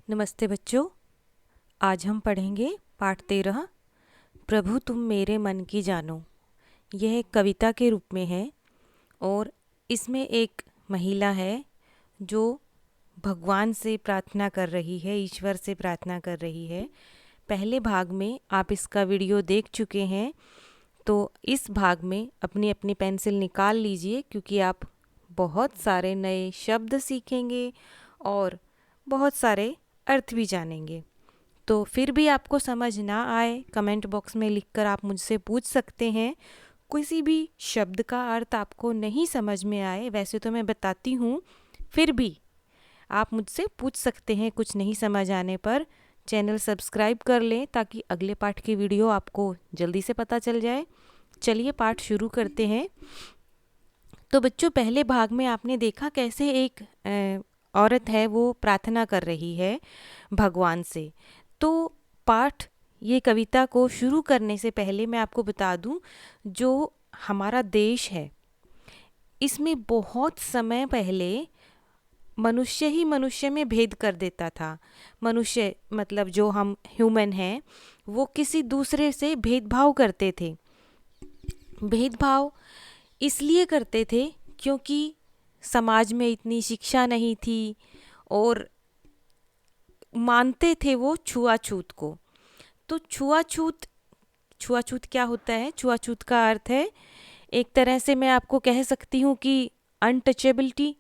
नमस्ते बच्चों। आज हम पढ़ेंगे पाठ 13 प्रभु तुम मेरे मन की जानो। यह एक कविता के रूप में है और इसमें एक महिला है जो भगवान से प्रार्थना कर रही है, ईश्वर से प्रार्थना कर रही है। पहले भाग में आप इसका वीडियो देख चुके हैं, तो इस भाग में अपनी अपनी पेंसिल निकाल लीजिए क्योंकि आप बहुत सारे नए शब्द सीखेंगे और बहुत सारे अर्थ भी जानेंगे। तो फिर भी आपको समझ ना आए, कमेंट बॉक्स में लिखकर आप मुझसे पूछ सकते हैं। किसी भी शब्द का अर्थ आपको नहीं समझ में आए, वैसे तो मैं बताती हूँ, फिर भी आप मुझसे पूछ सकते हैं कुछ नहीं समझ आने पर। चैनल सब्सक्राइब कर लें ताकि अगले पाठ की वीडियो आपको जल्दी से पता चल जाए। चलिए पाठ शुरू करते हैं। तो बच्चों, पहले भाग में आपने देखा कैसे एक औरत है वो प्रार्थना कर रही है भगवान से। तो पाठ, ये कविता को शुरू करने से पहले मैं आपको बता दूं, जो हमारा देश है इसमें बहुत समय पहले मनुष्य ही मनुष्य में भेद कर देता था। मनुष्य मतलब जो हम ह्यूमन हैं, वो किसी दूसरे से भेदभाव करते थे। भेदभाव इसलिए करते थे क्योंकि समाज में इतनी शिक्षा नहीं थी और मानते थे वो छुआछूत को। तो छुआछूत छुआछूत क्या होता है? छुआछूत का अर्थ है, एक तरह से मैं आपको कह सकती हूँ कि अनटचेबिलिटी।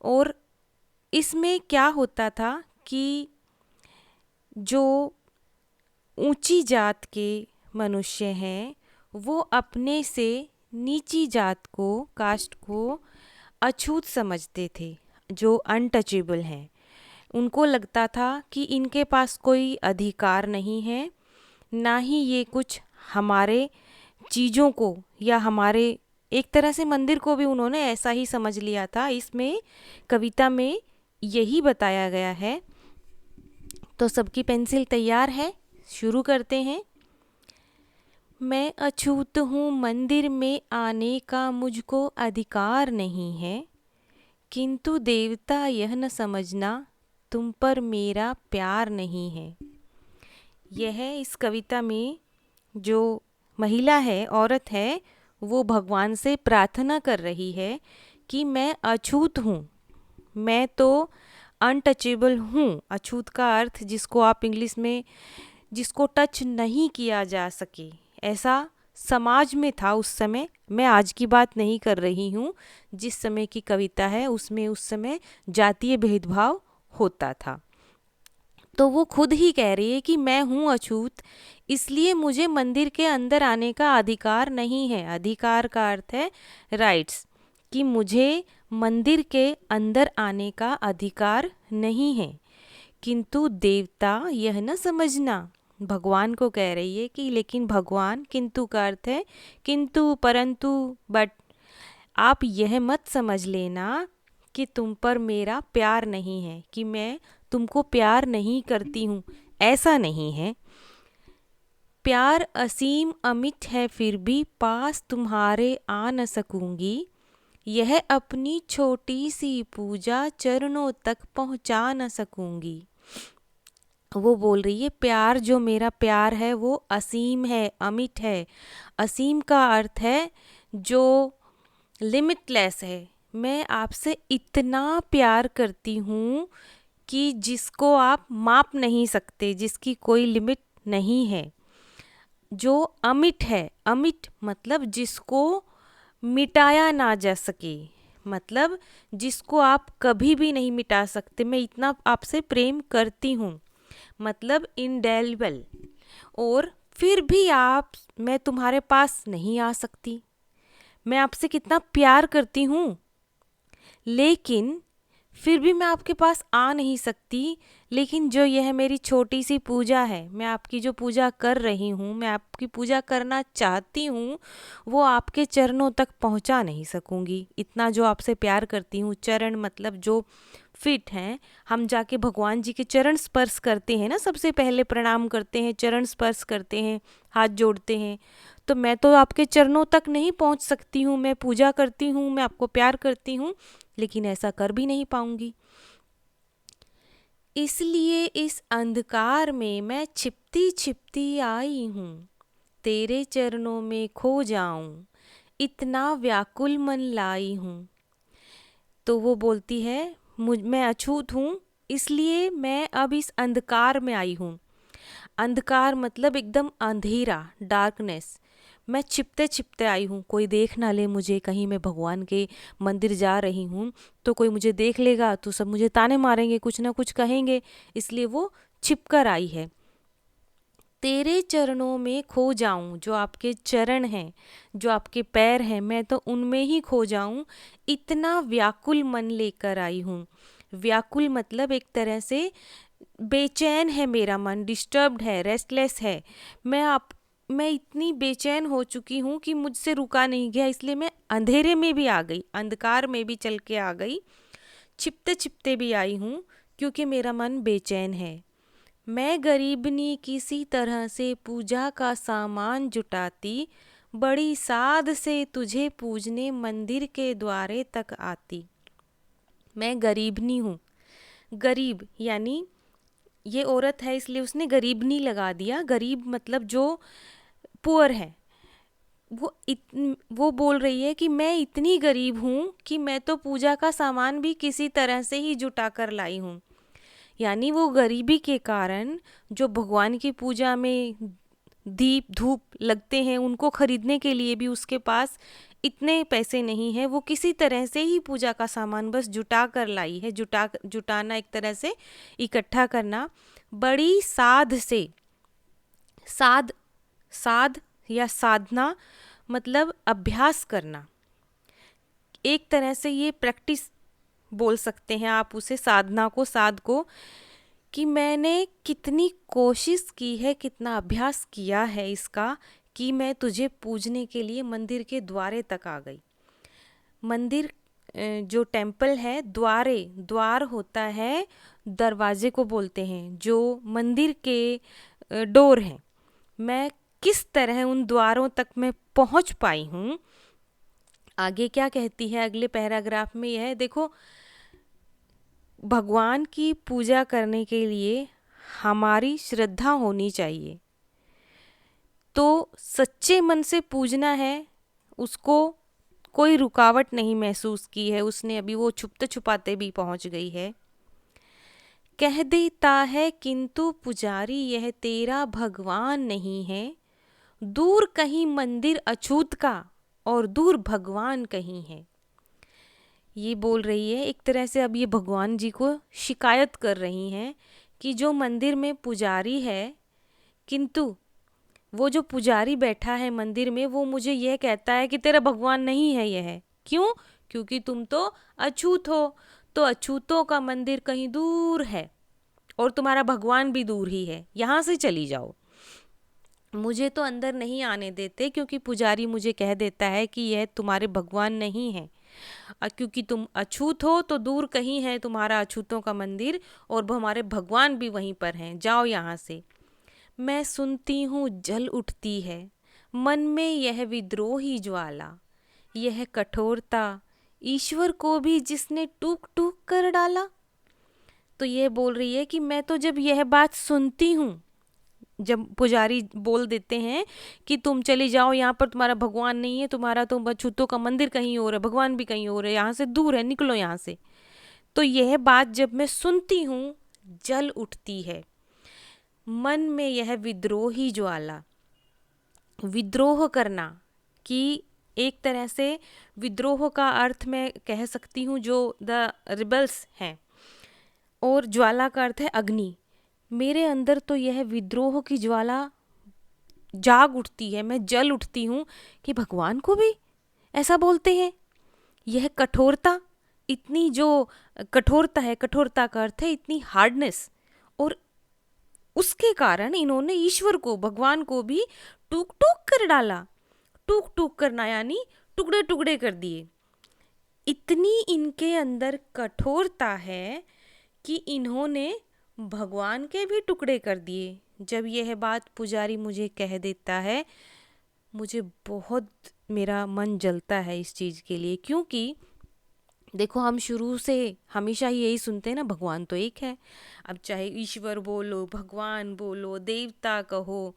और इसमें क्या होता था कि जो ऊंची जात के मनुष्य हैं वो अपने से नीची जात को, कास्ट को अछूत समझते थे, जो अनटचेबल हैं। उनको लगता था कि इनके पास कोई अधिकार नहीं है, ना ही ये कुछ हमारे चीज़ों को या हमारे, एक तरह से मंदिर को भी उन्होंने ऐसा ही समझ लिया था। इसमें कविता में यही बताया गया है। तो सबकी पेंसिल तैयार है, शुरू करते हैं। मैं अछूत हूँ, मंदिर में आने का मुझको अधिकार नहीं है, किंतु देवता यह न समझना तुम पर मेरा प्यार नहीं है। यह इस कविता में जो महिला है, औरत है, वो भगवान से प्रार्थना कर रही है कि मैं अछूत हूँ, मैं तो अनटचेबल हूँ। अछूत का अर्थ जिसको आप इंग्लिश में, जिसको टच नहीं किया जा सके, ऐसा समाज में था उस समय। मैं आज की बात नहीं कर रही हूँ, जिस समय की कविता है उसमें उस समय जातीय भेदभाव होता था। तो वो खुद ही कह रही है कि मैं हूँ अछूत, इसलिए मुझे मंदिर के अंदर आने का अधिकार नहीं है। अधिकार का अर्थ है राइट्स, कि मुझे मंदिर के अंदर आने का अधिकार नहीं है। किंतु देवता यह न समझना, भगवान को कह रही है कि लेकिन भगवान, किंतु का अर्थ है किंतु, परंतु, बट आप यह मत समझ लेना कि तुम पर मेरा प्यार नहीं है, कि मैं तुमको प्यार नहीं करती हूँ, ऐसा नहीं है। प्यार असीम अमिट है, फिर भी पास तुम्हारे आ न सकूंगी, यह अपनी छोटी सी पूजा चरणों तक पहुँचा न सकूंगी। वो बोल रही है प्यार, जो मेरा प्यार है वो असीम है, अमिट है। असीम का अर्थ है जो लिमिटलेस है। मैं आपसे इतना प्यार करती हूँ कि जिसको आप माप नहीं सकते, जिसकी कोई लिमिट नहीं है। जो अमिट है, अमिट मतलब जिसको मिटाया ना जा सके, मतलब जिसको आप कभी भी नहीं मिटा सकते। मैं इतना आपसे प्रेम करती हूँ, मतलब इंडेलिबल। और फिर भी आप, मैं तुम्हारे पास नहीं आ सकती। मैं आपसे कितना प्यार करती हूँ, लेकिन फिर भी मैं आपके पास आ नहीं सकती। लेकिन जो यह मेरी छोटी सी पूजा है, मैं आपकी जो पूजा कर रही हूँ, मैं आपकी पूजा करना चाहती हूँ, वो आपके चरणों तक पहुँचा नहीं सकूँगी। इतना जो आपसे प्यार करती हूँ। चरण मतलब जो फिट हैं, हम जाके भगवान जी के चरण स्पर्श करते हैं ना, सबसे पहले प्रणाम करते हैं, चरण स्पर्श करते हैं, हाथ जोड़ते हैं। तो मैं तो आपके चरणों तक नहीं पहुंच सकती हूँ। मैं पूजा करती हूँ, मैं आपको प्यार करती हूँ, लेकिन ऐसा कर भी नहीं पाऊंगी। इसलिए इस अंधकार में मैं छिपती छिपती आई हूँ, तेरे चरणों में खो जाऊं, इतना व्याकुल मन लाई हूँ। तो वो बोलती है, मैं अछूत हूँ, इसलिए मैं अब इस अंधकार में आई हूँ। अंधकार मतलब एकदम अंधेरा, डार्कनेस। मैं छिपते छिपते आई हूँ, कोई देख ना ले मुझे, कहीं मैं भगवान के मंदिर जा रही हूँ तो कोई मुझे देख लेगा तो सब मुझे ताने मारेंगे, कुछ ना कुछ कहेंगे, इसलिए वो छिप कर आई है। तेरे चरणों में खो जाऊं, जो आपके चरण हैं, जो आपके पैर हैं, मैं तो उनमें ही खो जाऊं, इतना व्याकुल मन लेकर आई हूँ। व्याकुल मतलब एक तरह से बेचैन है मेरा मन, डिस्टर्ब्ड है, रेस्टलेस है। मैं इतनी बेचैन हो चुकी हूँ कि मुझसे रुका नहीं गया, इसलिए मैं अंधेरे में भी आ गई, अंधकार में भी चल के आ गई, छिपते छिपते भी आई हूँ, क्योंकि मेरा मन बेचैन है। मैं गरीबनी किसी तरह से पूजा का सामान जुटाती, बड़ी साध से तुझे पूजने मंदिर के द्वारे तक आती। मैं गरीबनी हूँ। गरीब यानी ये औरत है, इसलिए उसने गरीबनी लगा दिया। गरीब मतलब जो पुअर है। वो बोल रही है कि मैं इतनी गरीब हूँ कि मैं तो पूजा का सामान भी किसी तरह से ही जुटा कर लाई हूँ। यानी वो गरीबी के कारण जो भगवान की पूजा में दीप धूप लगते हैं, उनको खरीदने के लिए भी उसके पास इतने पैसे नहीं है। वो किसी तरह से ही पूजा का सामान बस जुटा कर लाई है। जुटाना एक तरह से इकट्ठा करना। बड़ी साध से, साध साध या साधना मतलब अभ्यास करना, एक तरह से ये प्रैक्टिस बोल सकते हैं आप उसे, साधना को, साध को, कि मैंने कितनी कोशिश की है, कितना अभ्यास किया है इसका, कि मैं तुझे पूजने के लिए मंदिर के द्वारे तक आ गई। मंदिर जो टेम्पल है, द्वार होता है, दरवाजे को बोलते हैं, जो मंदिर के डोर हैं। मैं किस तरह उन द्वारों तक मैं पहुंच पाई हूँ। आगे क्या कहती है अगले पैराग्राफ में, यह देखो, भगवान की पूजा करने के लिए हमारी श्रद्धा होनी चाहिए। तो सच्चे मन से पूजना है, उसको कोई रुकावट नहीं महसूस की है उसने, अभी वो छुपते छुपाते भी पहुंच गई है। कह देता है किंतु पुजारी यह तेरा भगवान नहीं है, दूर कहीं मंदिर अछूत का और दूर भगवान कहीं है। ये बोल रही है एक तरह से, अब ये भगवान जी को शिकायत कर रही हैं कि जो मंदिर में पुजारी है, किंतु वो जो पुजारी बैठा है मंदिर में, वो मुझे यह कहता है कि तेरा भगवान नहीं है यह। क्यों? क्योंकि तुम तो अछूत हो, तो अछूतों का मंदिर कहीं दूर है और तुम्हारा भगवान भी दूर ही है, यहाँ से चली जाओ। मुझे तो अंदर नहीं आने देते, क्योंकि पुजारी मुझे कह देता है कि यह तुम्हारे भगवान नहीं है, क्योंकि तुम अछूत हो तो दूर कहीं है तुम्हारा अछूतों का मंदिर, और हमारे भगवान भी वहीं पर हैं, जाओ यहाँ से। मैं सुनती हूँ जल उठती है मन में यह विद्रोही ज्वाला, यह कठोरता ईश्वर को भी जिसने टूक टूक कर डाला। तो ये बोल रही है कि मैं तो जब यह बात सुनती हूँ, जब पुजारी बोल देते हैं कि तुम चली जाओ, यहाँ पर तुम्हारा भगवान नहीं है, तुम्हारा तो अछूतों का मंदिर कहीं और है, भगवान भी कहीं और है, यहाँ से दूर है, निकलो यहाँ से। तो यह बात जब मैं सुनती हूँ, जल उठती है मन में यह विद्रोही ज्वाला। विद्रोह करना, कि एक तरह से विद्रोह का अर्थ मैं कह सकती हूँ जो द रिबल्स हैं, और ज्वाला का अर्थ है अग्नि। मेरे अंदर तो यह विद्रोह की ज्वाला जाग उठती है, मैं जल उठती हूँ कि भगवान को भी ऐसा बोलते हैं। यह कठोरता, इतनी जो कठोरता है, कठोरता का अर्थ है इतनी हार्डनेस, और उसके कारण इन्होंने ईश्वर को, भगवान को भी टूक टूक कर डाला। टूक टूक करना यानी टुकड़े टुकड़े कर दिए। इतनी इनके अंदर कठोरता है कि इन्होंने भगवान के भी टुकड़े कर दिए। जब यह बात पुजारी मुझे कह देता है, मुझे बहुत, मेरा मन जलता है इस चीज़ के लिए, क्योंकि देखो, हम शुरू से हमेशा ही यही सुनते हैं ना, भगवान तो एक है। अब चाहे ईश्वर बोलो, भगवान बोलो, देवता कहो,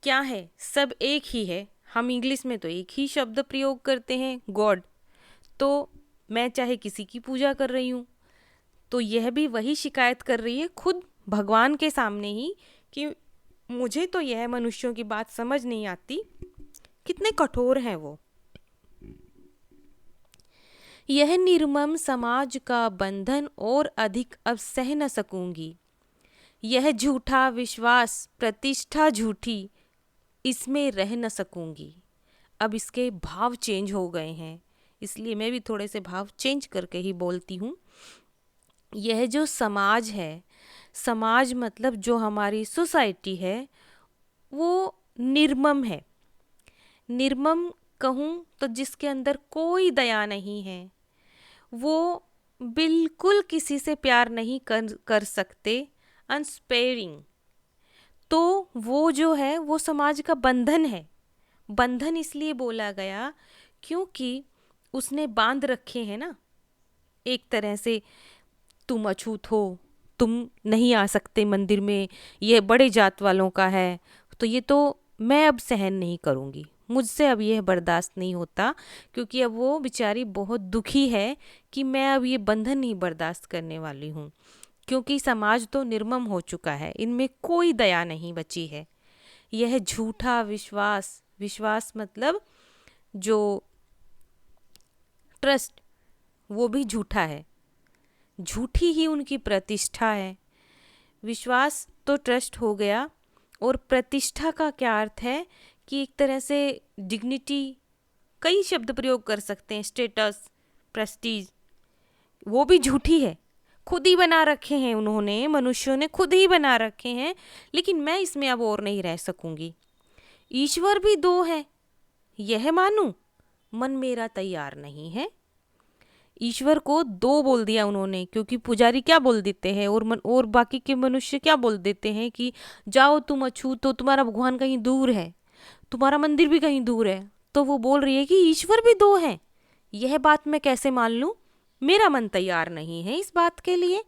क्या है, सब एक ही है। हम इंग्लिश में तो एक ही शब्द प्रयोग करते हैं, गॉड। तो मैं चाहे किसी की पूजा कर रही हूँ, तो यह भी वही शिकायत कर रही है खुद भगवान के सामने ही कि मुझे तो यह मनुष्यों की बात समझ नहीं आती। कितने कठोर हैं वो। यह निर्मम समाज का बंधन और अधिक अब सह न सकूंगी। यह झूठा विश्वास, प्रतिष्ठा झूठी, इसमें रह न सकूंगी। अब इसके भाव चेंज हो गए हैं, इसलिए मैं भी थोड़े से भाव चेंज करके ही बोलती हूँ। यह जो समाज है, समाज मतलब जो हमारी सोसाइटी है, वो निर्मम है। निर्मम कहूँ तो जिसके अंदर कोई दया नहीं है, वो बिल्कुल किसी से प्यार नहीं कर सकते, अनस्पेयरिंग। तो वो जो है वो समाज का बंधन है। बंधन इसलिए बोला गया क्योंकि उसने बांध रखे हैं ना, एक तरह से। तुम अछूत हो, तुम नहीं आ सकते मंदिर में, ये बड़े जात वालों का है, तो ये तो मैं अब सहन नहीं करूँगी, मुझसे अब यह बर्दाश्त नहीं होता। क्योंकि अब वो बेचारी बहुत दुखी है कि मैं अब ये बंधन नहीं बर्दाश्त करने वाली हूँ, क्योंकि समाज तो निर्मम हो चुका है, इनमें कोई दया नहीं बची है। यह झूठा विश्वास, विश्वास मतलब जो ट्रस्ट, वो भी झूठा है, झूठी ही उनकी प्रतिष्ठा है। विश्वास तो ट्रस्ट हो गया, और प्रतिष्ठा का क्या अर्थ है कि एक तरह से डिग्निटी, कई शब्द प्रयोग कर सकते हैं, स्टेटस, प्रेस्टीज, वो भी झूठी है। खुद ही बना रखे हैं उन्होंने, मनुष्यों ने खुद ही बना रखे हैं, लेकिन मैं इसमें अब और नहीं रह सकूंगी। ईश्वर भी दो है, यह मानूं, मन मेरा तैयार नहीं है। ईश्वर को दो बोल दिया उन्होंने, क्योंकि पुजारी क्या बोल देते हैं, और बाकी के मनुष्य क्या बोल देते हैं कि जाओ तुम अछूत हो, तुम्हारा भगवान कहीं दूर है, तुम्हारा मंदिर भी कहीं दूर है। तो वो बोल रही है कि ईश्वर भी दो हैं। यह बात मैं कैसे मान लूं, मेरा मन तैयार नहीं है इस बात के लिए।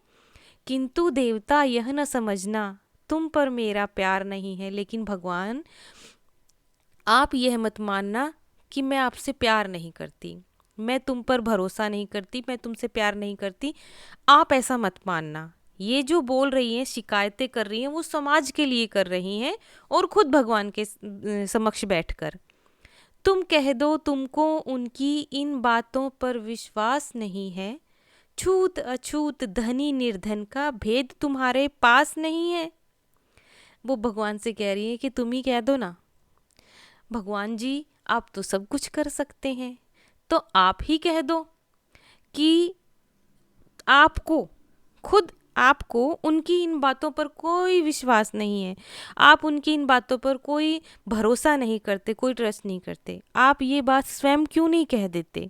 किंतु देवता यह न समझना, तुम पर मेरा प्यार नहीं है, लेकिन भगवान आप यह मत मानना कि मैं आपसे प्यार नहीं करती, मैं तुम पर भरोसा नहीं करती, मैं तुमसे प्यार नहीं करती, आप ऐसा मत मानना। ये जो बोल रही हैं, शिकायतें कर रही हैं, वो समाज के लिए कर रही हैं, और खुद भगवान के समक्ष बैठकर। तुम कह दो तुमको उनकी इन बातों पर विश्वास नहीं है, छूत अछूत धनी निर्धन का भेद तुम्हारे पास नहीं है। वो भगवान से कह रही है कि तुम ही कह दो ना, भगवान जी आप तो सब कुछ कर सकते हैं, तो आप ही कह दो कि आपको, खुद आपको उनकी इन बातों पर कोई विश्वास नहीं है, आप उनकी इन बातों पर कोई भरोसा नहीं करते, कोई ट्रस्ट नहीं करते। आप ये बात स्वयं क्यों नहीं कह देते?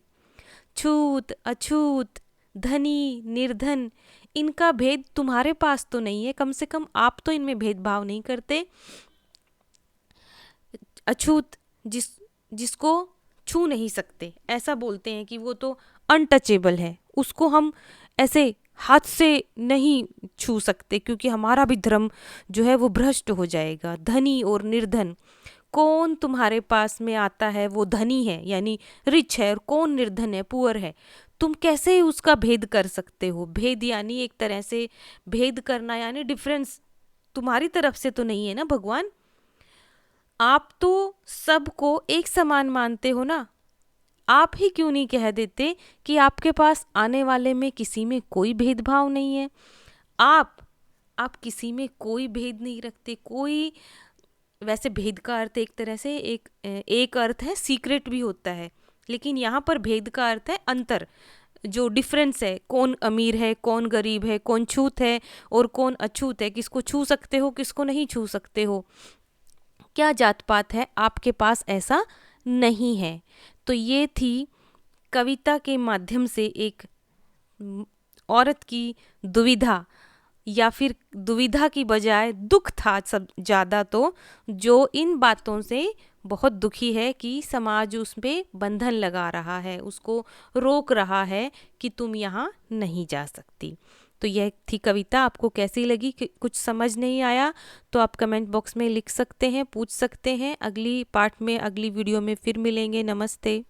छूत अछूत, धनी निर्धन, इनका भेद तुम्हारे पास तो नहीं है, कम से कम आप तो इनमें भेदभाव नहीं करते। अछूत, जिसको छू नहीं सकते, ऐसा बोलते हैं कि वो तो अनटचेबल है, उसको हम ऐसे हाथ से नहीं छू सकते, क्योंकि हमारा भी धर्म जो है वो भ्रष्ट हो जाएगा। धनी और निर्धन, कौन तुम्हारे पास में आता है वो धनी है यानी रिच है, और कौन निर्धन है, पुअर है, तुम कैसे उसका भेद कर सकते हो? भेद यानी एक तरह से भेद करना, यानी डिफरेंस तुम्हारी तरफ से तो नहीं है ना भगवान। आप तो सबको एक समान मानते हो ना, आप ही क्यों नहीं कह देते कि आपके पास आने वाले में किसी में कोई भेदभाव नहीं है? आप किसी में कोई भेद नहीं रखते, कोई। वैसे भेद का अर्थ एक तरह से एक अर्थ है सीक्रेट भी होता है, लेकिन यहाँ पर भेद का अर्थ है अंतर, जो डिफरेंस है, कौन अमीर है, कौन गरीब है, कौन छूत है और कौन अछूत है, किसको छू सकते हो, किसको नहीं छू सकते हो, क्या जात पात है, आपके पास ऐसा नहीं है। तो ये थी कविता के माध्यम से एक औरत की दुविधा, या फिर दुविधा की बजाय दुख था सब ज़्यादा, तो जो इन बातों से बहुत दुखी है कि समाज उस पे बंधन लगा रहा है, उसको रोक रहा है कि तुम यहाँ नहीं जा सकती। तो यह थी कविता। आपको कैसी लगी? कि कुछ समझ नहीं आया तो आप कमेंट बॉक्स में लिख सकते हैं, पूछ सकते हैं। अगली पार्ट में, अगली वीडियो में फिर मिलेंगे। नमस्ते।